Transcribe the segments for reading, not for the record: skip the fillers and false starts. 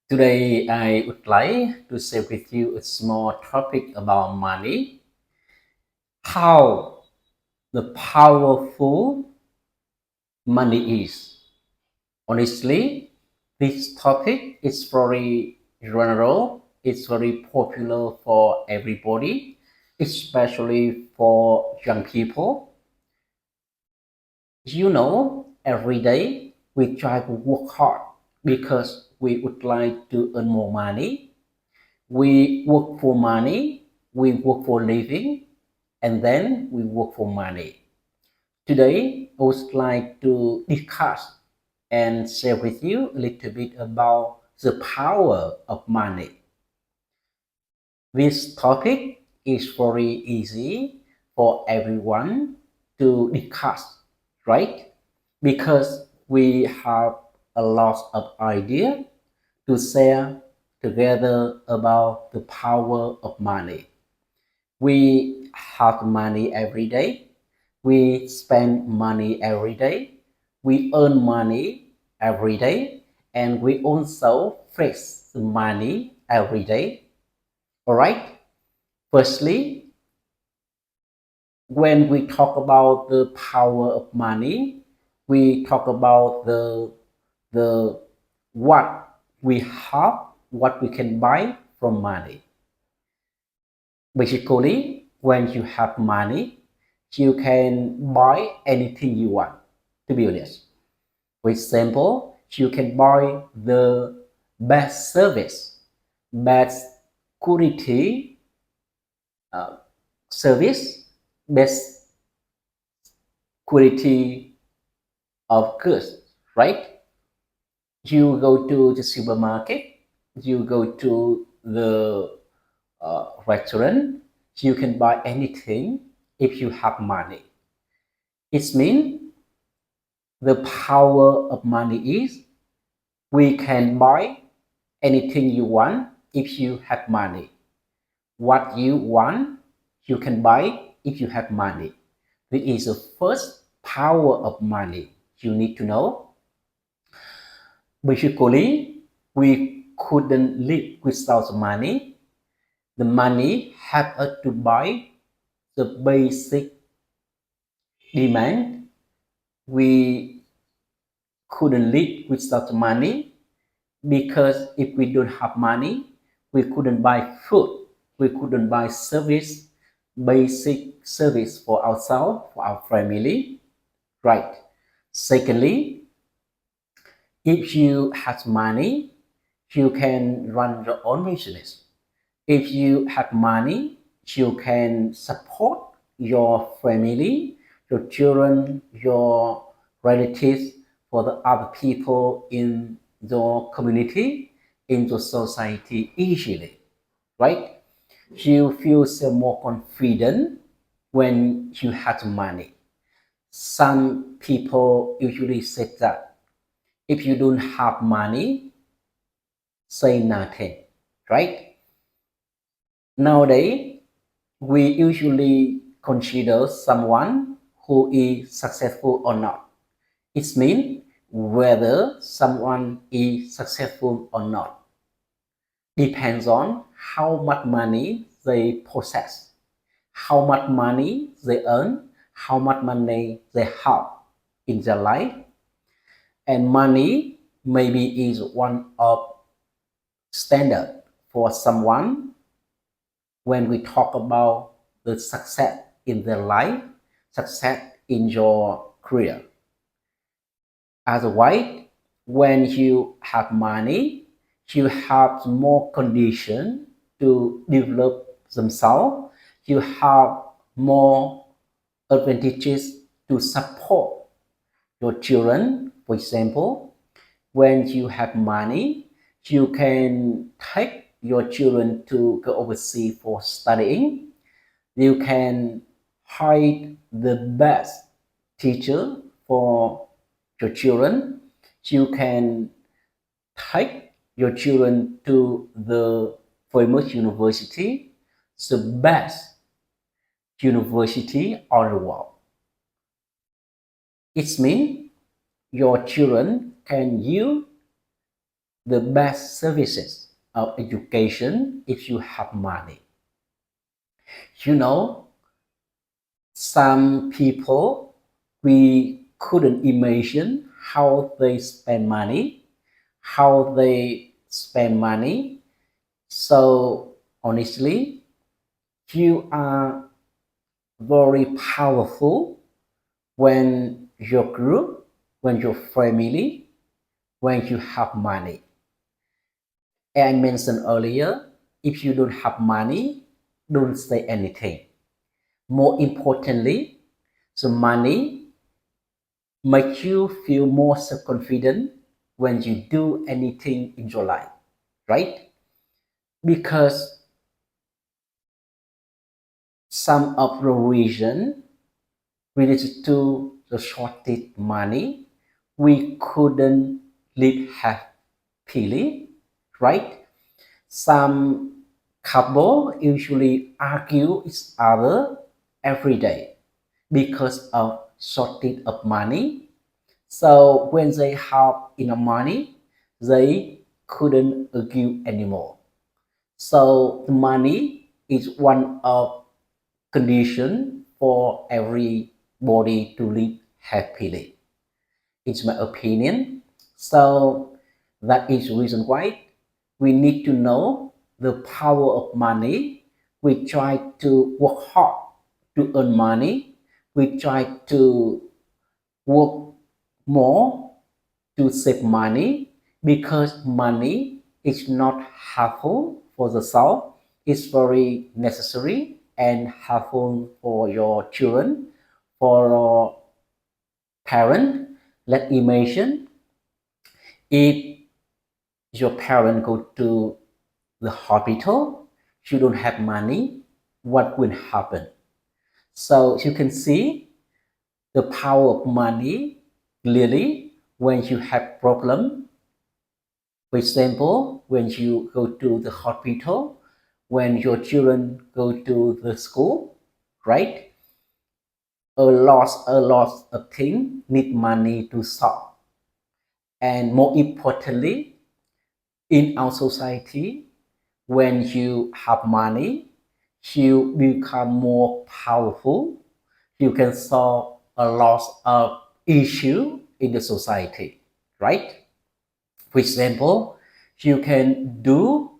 Today, I would like to share with you a small topic about money, how the powerful money is. Honestly, this topic is very general, it's very popular for everybody, especially for young people. Every day we try to work hard because we would like to earn more money. We work for money, we work for living, and then we work for money. Today, I would like to discuss and share with you a little bit about the power of money. This topic is very easy for everyone to discuss, right? Because we have a lot of idea to share together about the power of money. We have money every day. We spend money every day. We earn money every day. And we also face money every day. All right. Firstly, when we talk about the power of money, we talk about the what we have, what we can buy from money. Basically, when you have money, you can buy anything you want, to be honest. For example, you can buy the best service, best quality uh, service, best quality of goods, right? You go to the supermarket, you go to the restaurant, you can buy anything if you have money. It means the power of money is we can buy anything you want if you have money. What you want, you can buy if you have money. This is the first power of money you need to know. Basically, we couldn't live without money. The money help us to buy the basic demand. We couldn't live without money because if we don't have money, we couldn't buy food, we couldn't buy service, basic service for ourselves, for our family, right? Secondly, if you have money, you can run your own business. If you have money, you can support your family, your children, your relatives, for the other people in your community, in your society easily, right? You feel so more confident when you have money. Some people usually say that if you don't have money, say nothing, right? Nowadays, we usually consider someone who is successful or not. It means whether someone is successful or not depends on how much money they possess, how much money they earn, how much money they have in their life. And money maybe is one of standard for someone when we talk about the success in their life, success in your career. Otherwise, when you have money, you have more condition to develop themselves. You have more advantages to support your children. For example, when you have money, you can take your children to go overseas for studying. You can hire the best teacher for your children. You can take your children to the famous university, the best university on the world. It means your children can use the best services of education if you have money. You know, some people, we couldn't imagine how they spend money, So honestly, you are very powerful when your group, when your family, when you have money. I mentioned earlier, if you don't have money, don't say anything. More importantly, so money makes you feel more self-confident when you do anything in your life, right? Because some of the reason related to the shortage money, we couldn't live happily, right? Some couple usually argue each other every day because of shortage of money. So when they have enough money, they couldn't argue anymore. So the money is one of condition for everybody to live happily. It's my opinion. So that is the reason why we need to know the power of money. We try to work hard to earn money. We try to work more to save money because money is not harmful for the soul. It's very necessary and helpful for your children, for your parent. Let's imagine if your parent go to the hospital, you don't have money, what will happen? So you can see the power of money clearly when you have problem. For example, when you go to the hospital, when your children go to the school, right? A lot of things need money to solve. And more importantly, in our society, when you have money, you become more powerful. You can solve a lot of issues in the society, right? For example, you can do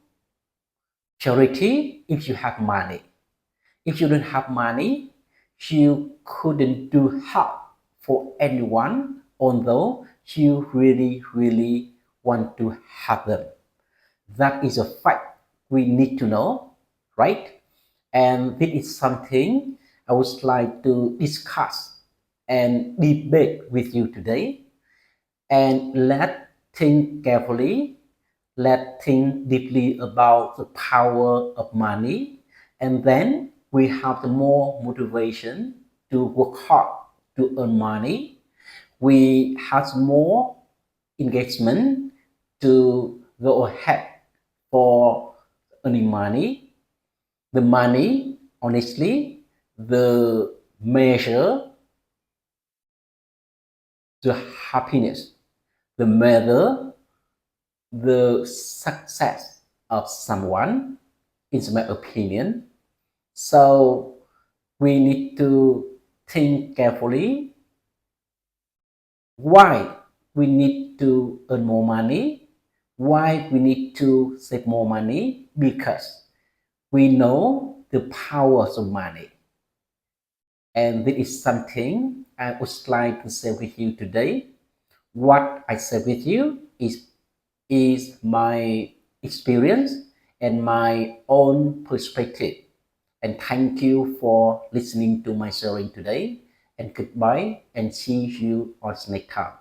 charity if you have money. If you don't have money, you couldn't do help for anyone, although you really want to help them. That is a fact we need to know, right? And this is something I would like to discuss and debate with you today. And let's think carefully, let's think deeply about the power of money, and then we have the more motivation to work hard to earn money. We have more engagement to go ahead for earning money. The money, honestly, the measure the happiness, the measure the success of someone, is my opinion. So we need to think carefully why we need to earn more money, why we need to save more money, because we know the power of money. And this is something I would like to share with you today. What I share with you is my experience and my own perspective. And thank you for listening to my sharing today. And goodbye and see you on next time.